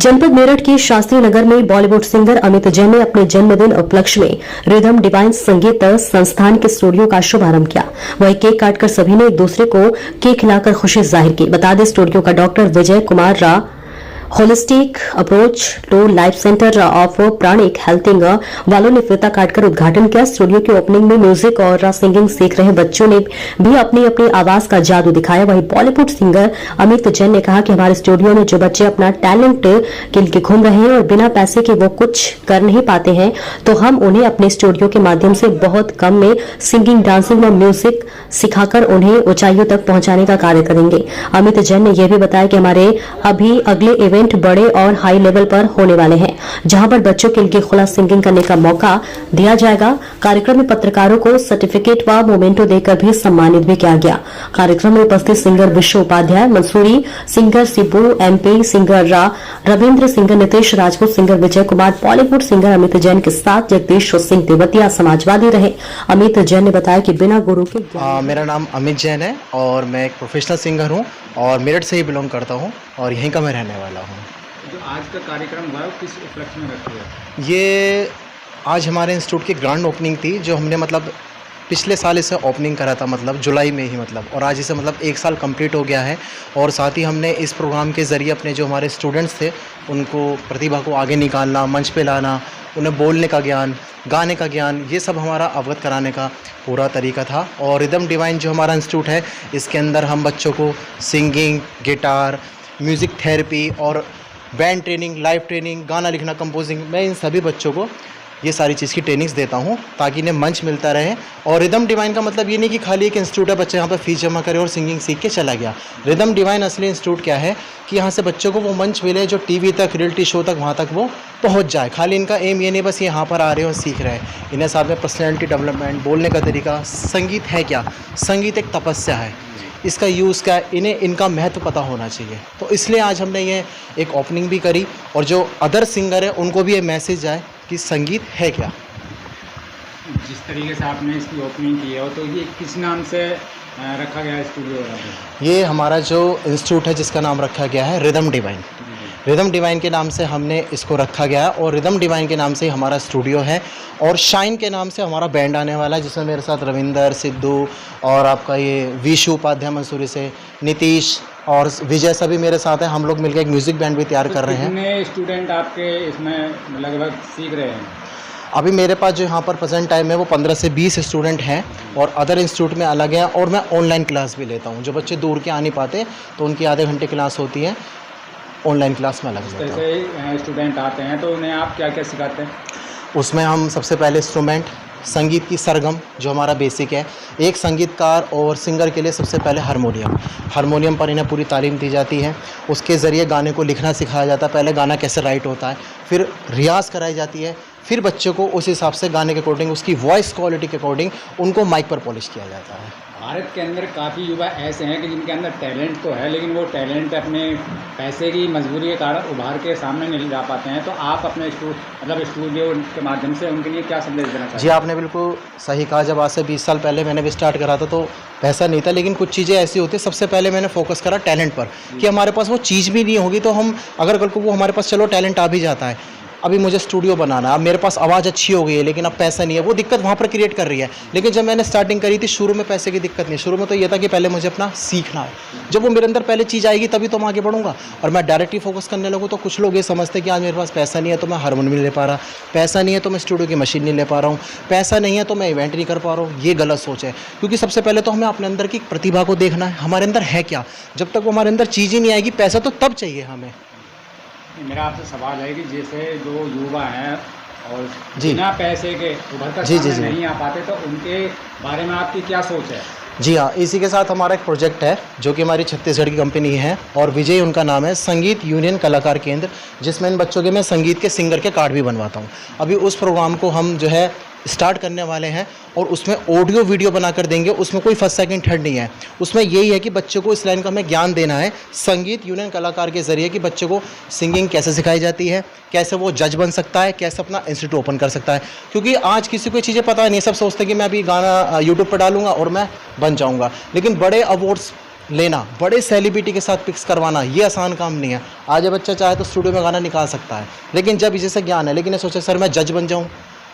जनपद मेरठ के शास्त्री नगर में बॉलीवुड सिंगर अमित जैन ने अपने जन्मदिन उपलक्ष्य में रिदम डिवाइन संगीत संस्थान के स्टूडियो का शुभारंभ किया। वहीं केक काटकर सभी ने एक दूसरे को केक खिलाकर खुशी जाहिर की। बता दें, स्टूडियो का डॉक्टर विजय कुमार रा holistic approach to life centre of pranic healing वालों ने फीता काटकर उद्घाटन किया। स्टूडियो की ओपनिंग में म्यूजिक और सिंगिंग सीख रहे बच्चों ने भी अपनी अपनी आवाज का जादू दिखाया। वहीं बॉलीवुड सिंगर अमित जैन ने कहा कि हमारे स्टूडियो में जो बच्चे अपना टैलेंट के लिए घूम रहे हैं और बिना पैसे के वो कुछ कर नहीं पाते हैं, तो हम उन्हें अपने स्टूडियो के माध्यम से बहुत कम में सिंगिंग, डांसिंग और म्यूजिक सिखाकर उन्हें ऊंचाइयों तक पहुंचाने का कार्य करेंगे। अमित जैन ने यह भी बताया कि हमारे अगले इवेंट बड़े और हाई लेवल पर होने वाले हैं, जहां पर बच्चों के लिए खुला सिंगिंग करने का मौका दिया जाएगा। कार्यक्रम में पत्रकारों को सर्टिफिकेट व मोमेंटो देकर भी सम्मानित भी किया गया। कार्यक्रम में उपस्थित singer Vishwa Upadhyay, Mussoorie singer Sibbu, MP singer Ravindra singer, Nitesh Rajput singer, Vijay Kumar, Bollywood singer Amit Jain के साथ जगदीश सिंह देवतिया समाजवादी रहे। अमित जैन ने बताया कि बिना गुरु के मेरा नाम अमित जैन है और मैं एक प्रोफेशनल सिंगर हूं और मेरठ से ही बिलोंग करता हूं और यहीं का मैं रहने वाला हूं। जो आज का कार्यक्रम हुआ है किस उपलक्ष्य में रखा गया? ये आज हमारे इंस्टीट्यूट की ग्रैंड ओपनिंग थी, जो हमने पिछले साल इसे ओपनिंग करा था, जुलाई में ही और आज इसे 1 साल कंप्लीट हो गया है। और साथ ही हमने इस प्रोग्राम के ज़रिए अपने जो हमारे स्टूडेंट्स थे उनको प्रतिभा को आगे निकालना, मंच पे लाना, उन्हें बोलने का ज्ञान, गाने का ज्ञान, ये सब हमारा अवगत कराने का पूरा तरीका था। और रिदम डिवाइन जो हमारा इंस्टीट्यूट है, इसके अंदर हम बच्चों को सिंगिंग, गिटार, म्यूज़िक थेरेपी और बैंड ट्रेनिंग, लाइव ट्रेनिंग, गाना लिखना, कंपोजिंग, मैं इन सभी बच्चों को ये सारी चीज़ की ट्रेनिंग्स देता हूँ ताकि इन्हें मंच मिलता रहे। और रिदम डिवाइन का मतलब ये नहीं कि खाली एक इंस्टीट्यूट है, बच्चे यहाँ पर फीस जमा करे और सिंगिंग सीख के चला गया। रिदम डिवाइन असली इंस्टीट्यूट क्या है कि यहाँ से बच्चों को वो मंच मिले जो टीवी तक, रियलिटी शो तक, वहाँ तक वो पहुँच जाए। खाली इनका एम ये नहीं बस यहाँ पर आ रहे हो और सीख रहे हैं। इन्हें साथ में पर्सनैलिटी डेवलपमेंट, बोलने का तरीका, संगीत है क्या, संगीत एक तपस्या है, इसका यूज़ क्या है, इन्हें इनका महत्व पता होना चाहिए। तो इसलिए आज हमने ये एक ओपनिंग भी करी और जो अदर सिंगर है उनको भी ये मैसेज आए कि संगीत है क्या। जिस तरीके से आपने इसकी ओपनिंग की है तो ये किस नाम से रखा गया है स्टूडियो? ये हमारा जो इंस्टीट्यूट है जिसका नाम रखा गया है रिदम डिवाइन। रिदम डिवाइन के नाम से हमने इसको रखा गया है और रिदम डिवाइन के नाम से ही हमारा स्टूडियो है। और शाइन के नाम से हमारा बैंड आने वाला है, जिसमें मेरे साथ रविंदर, सिद्धू और आपका ये विशु उपाध्याय मंसूरी से, नीतीश और विजय सभी मेरे साथ हैं। हम लोग मिलकर एक म्यूज़िक बैंड भी तैयार कर रहे हैं। कितने स्टूडेंट आपके इसमें लगभग सीख रहे हैं? अभी मेरे पास जो यहाँ पर प्रेजेंट टाइम है वो 15 से 20 स्टूडेंट हैं और अदर इंस्टीट्यूट में अलग हैं। और मैं ऑनलाइन क्लास भी लेता हूँ, जो बच्चे दूर के आ नहीं पाते तो उनकी आधे घंटे क्लास होती है, ऑनलाइन क्लास में अलग लेता हूँ। जैसे स्टूडेंट आते हैं तो उन्हें आप क्या क्या सिखाते हैं? उसमें हम सबसे पहले इंस्ट्रूमेंट, संगीत की सरगम जो हमारा बेसिक है, एक संगीतकार और सिंगर के लिए सबसे पहले हारमोनियम पर इन्हें पूरी तालीम दी जाती है। उसके ज़रिए गाने को लिखना सिखाया जाता है, पहले गाना कैसे राइट होता है, फिर रियाज़ कराई जाती है, फिर बच्चों को उस हिसाब से गाने के अकॉर्डिंग, उसकी वॉइस क्वालिटी के अकॉर्डिंग उनको माइक पर पॉलिश किया जाता है। भारत के अंदर काफ़ी युवा ऐसे हैं कि जिनके अंदर टैलेंट तो है, लेकिन वो टैलेंट अपने पैसे की मजबूरी के कारण उभार के सामने नहीं ला पाते हैं। तो आप अपने स्टूडियो के माध्यम से उनके लिए क्या संदेश देना चाहते हैं? जी, आपने बिल्कुल सही कहा। जब आज से 20 साल पहले मैंने भी स्टार्ट करा था तो पैसा नहीं था, लेकिन कुछ चीज़ें ऐसी होती है। सबसे पहले मैंने फोकस करा टैलेंट पर कि हमारे पास वो चीज़ भी नहीं होगी तो हम अगर कल को वो हमारे पास चलो टैलेंट आ भी जाता है। अभी मुझे स्टूडियो बनाना है, अब मेरे पास आवाज़ अच्छी हो गई है लेकिन अब पैसा नहीं है, वो दिक्कत वहाँ पर क्रिएट कर रही है। लेकिन जब मैंने स्टार्टिंग करी थी, शुरू में पैसे की दिक्कत नहीं, शुरू में तो ये था कि पहले मुझे अपना सीखना है। जब वो मेरे अंदर पहले चीज़ आएगी तभी तो मैं आगे बढ़ूंगा। और मैं डायरेक्टली फोकस करने लगूँ तो कुछ लोग ये समझते हैं कि आज मेरे पास पैसा नहीं है तो मैं हारमोनियम नहीं ले पा रहा, पैसा नहीं है तो मैं स्टूडियो की मशीन नहीं ले पा रहा हूँ, पैसा नहीं है तो मैं इवेंट नहीं कर पा रहा हूँ। ये गलत सोच है, क्योंकि सबसे पहले तो हमें अपने अंदर की प्रतिभा को देखना है, हमारे अंदर है क्या। जब तक वो हमारे अंदर चीज़ ही नहीं आएगी, पैसा तो तब चाहिए हमें। मेरा आपसे सवाल है कि जैसे जो युवा हैं और जी बिना पैसे के उभर कर सामने नहीं आ पाते, तो उनके बारे में आपकी क्या सोच है? जी हाँ, इसी के साथ हमारा एक प्रोजेक्ट है जो कि हमारी छत्तीसगढ़ की कंपनी है और विजय उनका नाम है, संगीत यूनियन कलाकार केंद्र, जिसमें इन बच्चों के मैं संगीत के सिंगर के कार्ड भी बनवाता हूँ। अभी उस प्रोग्राम को हम जो है स्टार्ट करने वाले हैं और उसमें ऑडियो वीडियो बनाकर देंगे। उसमें कोई फर्स्ट सेकंड थर्ड नहीं है, उसमें यही है कि बच्चों को इस लाइन का हमें ज्ञान देना है संगीत यूनियन कलाकार के ज़रिए कि बच्चों को सिंगिंग कैसे सिखाई जाती है, कैसे वो जज बन सकता है, कैसे अपना इंस्टीट्यूट ओपन कर सकता है। क्योंकि आज किसी को चीज़ें पता नहीं, सब सोचते हैं कि मैं अभी गाना यूट्यूब पर डालूंगा और मैं बन जाऊँगा। लेकिन बड़े अवार्ड्स लेना, बड़े सेलिब्रिटी के साथ पिक्स करवाना, ये आसान काम नहीं है। आज ये बच्चा चाहे तो स्टूडियो में गाना निकाल सकता है, लेकिन जब इसे से ज्ञान है, लेकिन ये सोचे सर मैं जज बन जाऊँ,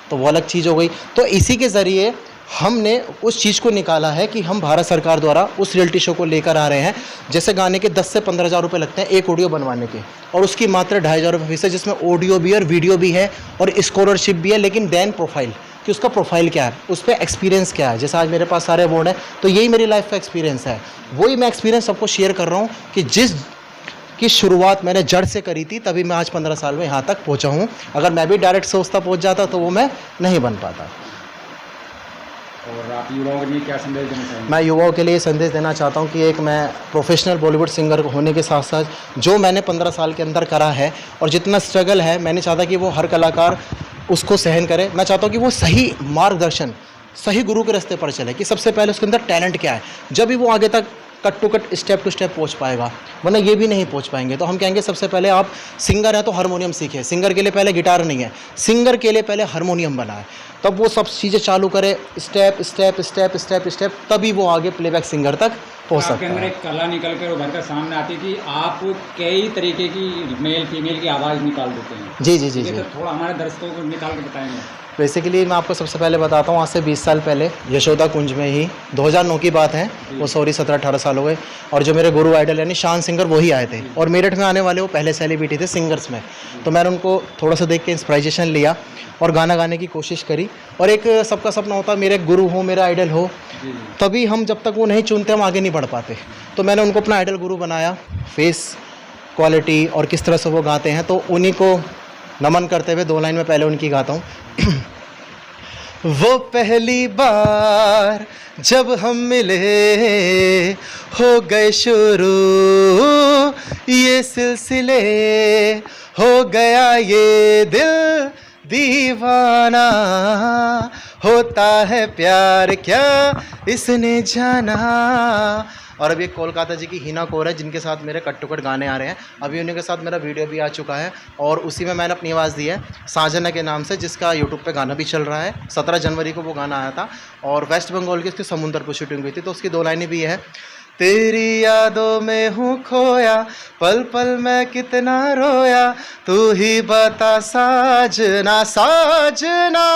तो वो अलग चीज़ हो गई। तो इसी के ज़रिए हमने उस चीज़ को निकाला है कि हम भारत सरकार द्वारा उस रियलिटी शो को लेकर आ रहे हैं। जैसे गाने के 10 से 15 हज़ार रुपये लगते हैं एक ऑडियो बनवाने के, और उसकी मात्र 2,500 रुपये फीस है, जिसमें ऑडियो भी और वीडियो भी है और स्कॉलरशिप भी है। लेकिन देन प्रोफाइल, कि उसका प्रोफाइल क्या है, उस पर एक्सपीरियंस क्या है। जैसे आज मेरे पास सारे अवार्ड हैं, तो यही मेरी लाइफ का एक्सपीरियंस है। वही मैं एक्सपीरियंस सबको शेयर कर रहा हूँ कि जिस की शुरुआत मैंने जड़ से करी थी, तभी मैं आज 15 साल में यहाँ तक पहुँचा हूँ। अगर मैं भी डायरेक्ट सोचता पहुँच जाता तो वो मैं नहीं बन पाता। और आप युवाओं के लिए क्या संदेश देना चाहेंगे? मैं युवाओं के लिए संदेश देना चाहता हूँ कि एक मैं प्रोफेशनल बॉलीवुड सिंगर होने के साथ साथ जो मैंने 15 साल के अंदर करा है और जितना स्ट्रगल है, मैंने चाहता कि वो हर कलाकार उसको सहन करे। मैं चाहता हूँ कि वो सही मार्गदर्शन, सही गुरु के रास्ते पर चले, कि सबसे पहले उसके अंदर टैलेंट क्या है, जब भी वो आगे तक cut to cut step to step पहुंच पाएगा, वरना ये भी नहीं पहुंच पाएंगे। तो हम कहेंगे सबसे पहले आप सिंगर हैं तो हारमोनियम सीखें। सिंगर के लिए पहले गिटार नहीं है, सिंगर के लिए पहले हारमोनियम बना है, तब वो सब चीज़ें चालू करे, step step step step step, तभी वो आगे प्लेबैक सिंगर तक पहुंच सकता आपके अंदर है। एक कला निकल कर उभर कर सामने आती है कि आप कई तरीके की मेल फीमेल की आवाज़ निकाल देते हैं। जी जी जी ठीक है, जी। तो थोड़ा हमारे दर्शकों को निकाल के बताएंगे। बेसिकली मैं आपको सबसे पहले बताता हूँ, आज से 20 साल पहले यशोदा कुंज में ही 2009 की बात है, वो सॉरी 17-18 साल हो गए, और जो मेरे गुरु आइडल यानी शान सिंगर वही आए थे, और मेरठ में आने वाले वो पहले सेलिब्रिटी थे सिंगर्स में। तो मैंने उनको थोड़ा सा देख के इंस्पिरेशन लिया और गाना गाने की कोशिश करी। और एक सबका सपना होता है मेरे गुरु हो, मेरा आइडल हो, तभी हम जब तक वो नहीं चुनते हम आगे नहीं बढ़ पाते। तो मैंने उनको अपना आइडल गुरु बनाया, फेस क्वालिटी और किस तरह से वो गाते हैं, तो उन्हीं को नमन करते हुए 2 लाइन में पहले उनकी गाता हूँ। वो पहली बार जब हम मिले हो गए शुरू ये सिलसिले, हो गया ये दिल दीवाना, होता है प्यार क्या इसने जाना। और अभी कोलकाता जी की हिना कौर है, जिनके साथ मेरे कट टू कट गाने आ रहे हैं। अभी उन्हीं के साथ मेरा वीडियो भी आ चुका है, और उसी में मैंने अपनी आवाज़ दी है साजना के नाम से, जिसका यूट्यूब पे गाना भी चल रहा है। 17 जनवरी को वो गाना आया था, और वेस्ट बंगाल की उसकी समुंदर पर शूटिंग हुई थी। तो उसकी 2 लाइनें भी है, तेरी यादों में हूँ खोया, पल पल मैं कितना रोया, तू ही बता साजना साजना,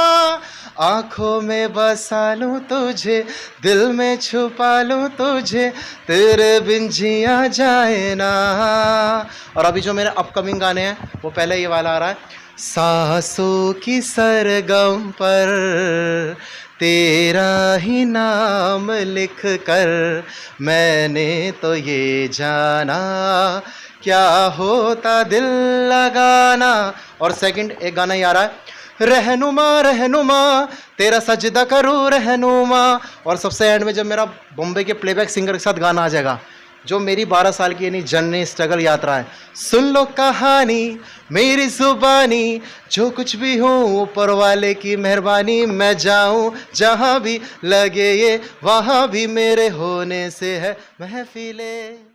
आँखों में बसा लूँ तुझे, दिल में छुपा लूँ तुझे, तेरे बिन जिया जाए ना। और अभी जो मेरे अपकमिंग गाने हैं, वो पहले ये वाला आ रहा है, सांसों की सरगम पर तेरा ही नाम लिख कर मैंने तो ये जाना, क्या होता दिल लगाना। और सेकंड एक गाना ही आ रहा है, रहनुमा रहनुमा तेरा सजदा करूँ रहनुमा। और सबसे एंड में जब मेरा बॉम्बे के प्लेबैक सिंगर के साथ गाना आ जाएगा, जो मेरी 12 साल की यानी जर्नी स्ट्रगल यात्रा है, सुन लो कहानी मेरी जुबानी, जो कुछ भी हूँ ऊपर वाले की मेहरबानी, मैं जाऊँ जहाँ भी लगे ये वहाँ भी मेरे होने से है महफिले।